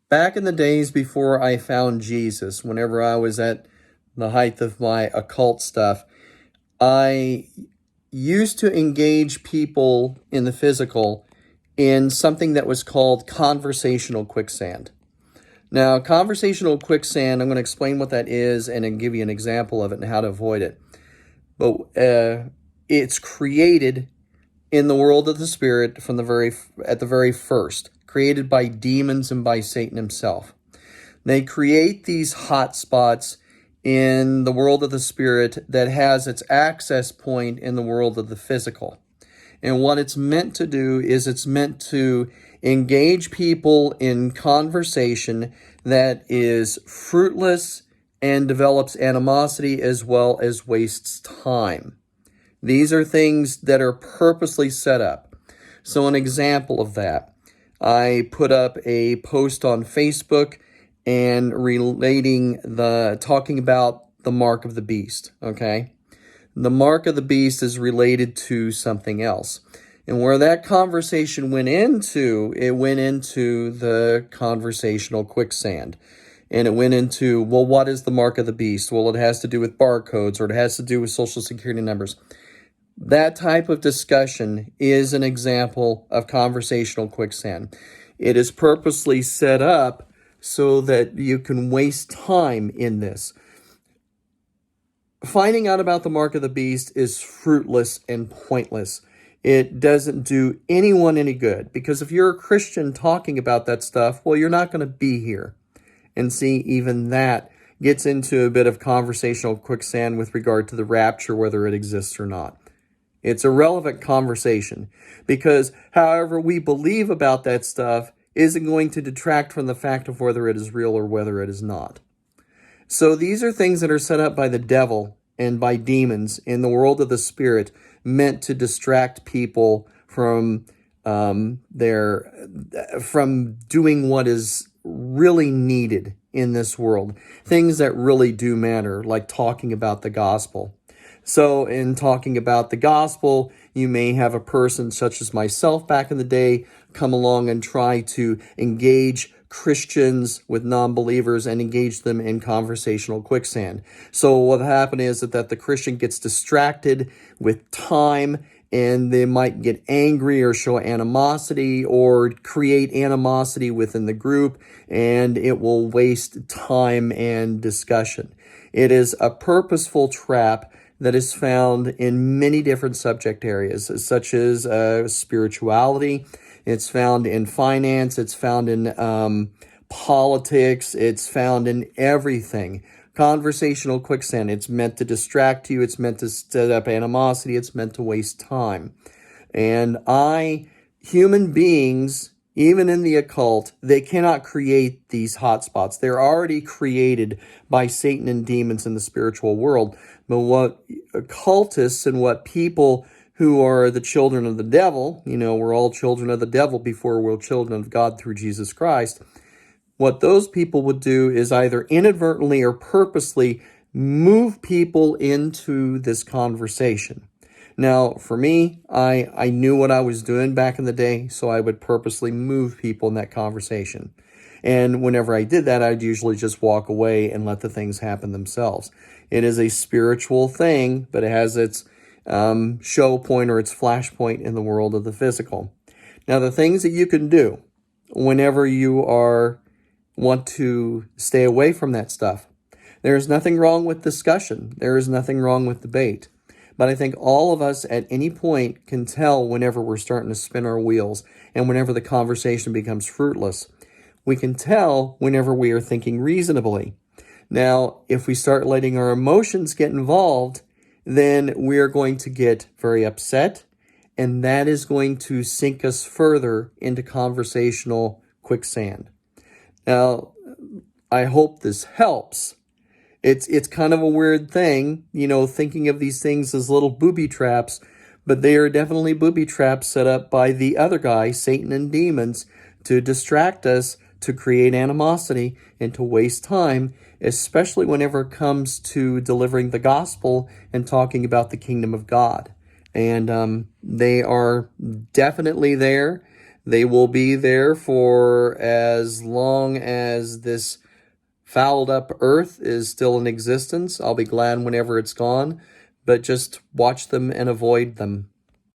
Back in the days before I found Jesus, whenever I was at the height of my occult stuff, I used to engage people in the physical in something that was called conversational quicksand. Now, conversational quicksand, I'm going to explain what that is and then give you an example of it and how to avoid it. But it's created in the world of the spirit from at the very first, created by demons and by Satan himself. They create these hot spots in the world of the spirit that has its access point in the world of the physical. And what it's meant to do is it's meant to engage people in conversation that is fruitless and develops animosity as well as wastes time. These are things that are purposely set up. So an example of that, I put up a post on Facebook and talking about the mark of the beast, okay? The mark of the beast is related to something else. And where that conversation went into the conversational quicksand. And it went into, well, what is the mark of the beast? Well, it has to do with barcodes, or it has to do with social security numbers. That type of discussion is an example of conversational quicksand. It is purposely set up so that you can waste time in this. Finding out about the mark of the beast is fruitless and pointless. It doesn't do anyone any good, because if you're a Christian talking about that stuff, well, you're not going to be here. And see, even that gets into a bit of conversational quicksand with regard to the rapture, whether it exists or not. It's a relevant conversation, because however we believe about that stuff isn't going to detract from the fact of whether it is real or whether it is not. So these are things that are set up by the devil and by demons in the world of the spirit, meant to distract people from doing what is really needed in this world. Things that really do matter, like talking about the gospel. So in talking about the gospel, you may have a person such as myself back in the day come along and try to engage Christians with non-believers and engage them in conversational quicksand. So what happened is that the Christian gets distracted with time, and they might get angry or show animosity or create animosity within the group, and it will waste time and discussion. It is a purposeful trap that is found in many different subject areas, such as spirituality. It's found in finance. It's found in politics. It's found in everything. Conversational quicksand. It's meant to distract you. It's meant to set up animosity. It's meant to waste time. And human beings, even in the occult, they cannot create these hotspots. They're already created by Satan and demons in the spiritual world. But what occultists and what people who are the children of the devil, we're all children of the devil before we're children of God through Jesus Christ. What those people would do is either inadvertently or purposely move people into this conversation. Now, for me, I knew what I was doing back in the day, so I would purposely move people in that conversation. And whenever I did that, I'd usually just walk away and let the things happen themselves. It is a spiritual thing, but it has its show point or its flash point in the world of the physical. Now, the things that you can do whenever you want to stay away from that stuff. There is nothing wrong with discussion. There is nothing wrong with debate. But I think all of us at any point can tell whenever we're starting to spin our wheels and whenever the conversation becomes fruitless. We can tell whenever we are thinking reasonably. Now, if we start letting our emotions get involved, then we are going to get very upset, and that is going to sink us further into conversational quicksand. Now, I hope this helps. It's kind of a weird thing, thinking of these things as little booby traps, but they are definitely booby traps set up by the other guy, Satan and demons, to distract us, to create animosity, and to waste time, especially whenever it comes to delivering the gospel and talking about the kingdom of God. And they are definitely there. They will be there for as long as this fouled up earth is still in existence. I'll be glad whenever it's gone, but just watch them and avoid them.